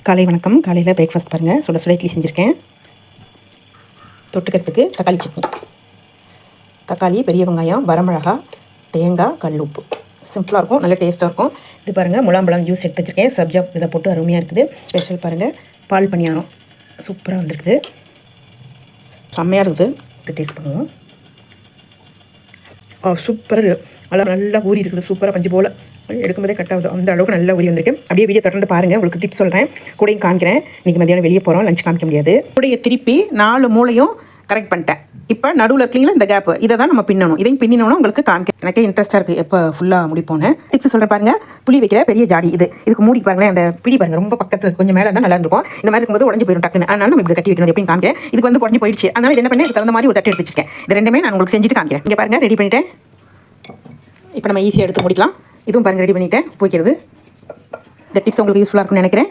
காலை வணக்கம். காலையில் பிரேக்ஃபாஸ்ட் பாருங்கள், சுட சுட இட்லி செஞ்சுருக்கேன். தொட்டுக்கிறதுக்கு தக்காளி சட்னி, தக்காளி, பெரிய வெங்காயம், வரமிளகா, தேங்காய், கல் உப்பு. சிம்பிளாக இருக்கும், நல்ல டேஸ்ட்டாக இருக்கும். இது பாருங்கள், முலாம்பழம் ஜூஸ் எடுத்து வச்சுருக்கேன். சப்ஜா இதை போட்டு அருமையாக இருக்குது. ஸ்பெஷல் பாருங்கள், பால் பணியாரம் சூப்பராக வந்துருக்குது, செம்மையாக இருக்குது. இது டேஸ்ட் பண்ணுவோம். சூப்பராக நல்லா ஊறி இருக்குது, சூப்பராக பஞ்சு போல் எடுக்கும்போதே கட் ஆகுது, அந்த அளவுக்கு நல்லா ஊறி வந்திருக்கு. அப்படியே வீடியோ தொடர்ந்து பாருங்கள், உங்களுக்கு டிப்ஸ் சொல்கிறேன். கூடையும் காமிக்கிறேன். இன்றைக்கி மதியானம் வெளியே போகிறோம், லஞ்ச் காமிக்க முடியாது. கூடையை திருப்பி 4 மூலையும் கரெக்ட் பண்ணிட்டேன். இப்போ நடுவில் இருக்கீங்களா இந்த கேப்பு, இதை தான் நம்ம பின்னணும். இதையும் பின்னினோன்னா உங்களுக்கு காமிக்க எனக்கே இன்ட்ரெஸ்ட்டாக இருக்குது எப்போ ஃபுல்லாக முடிப்போன்னு. டிப்ஸ் சொல்கிறேன் பாருங்கள். புளி வைக்கிற பெரிய ஜாடி இதுக்கு மூடி பாருங்களேன். அந்த பிடி பாருங்கள், ரொம்ப பக்கத்தில் கொஞ்சம் மேலே தான் நல்லா இருக்கும். இந்த மாதிரி இருக்கும்போது உடஞ்சி போயிடும் டக்குன்னு. அதனால நம்ம இப்படி கட்டி வைக்கணும். எப்படின்னு காமிக்கிறேன். இதுக்கு வந்து உடஞ்சி போயிடுச்சு, அதனால என்ன பண்ணேன், இதுக்கு தகுந்த மாதிரி ஒரு தட்டு எடுத்து வச்சிருக்கேன். இது ரெண்டுமே நான் உங்களுக்கு செஞ்சுட்டு காமிக்கிறேன். இங்கே பாருங்கள், ரெடி பண்ணிவிட்டேன். இப்போ நம்ம ஈஸியாக எடுத்து முடிக்கலாம். இதுவும் பாருங்கள், ரெடி பண்ணிவிட்டேன். போய்க்கிறது. இந்த டிப்ஸ் உங்களுக்கு யூஸ்ஃபுல்லாக இருக்கும்னு நினைக்கிறேன்.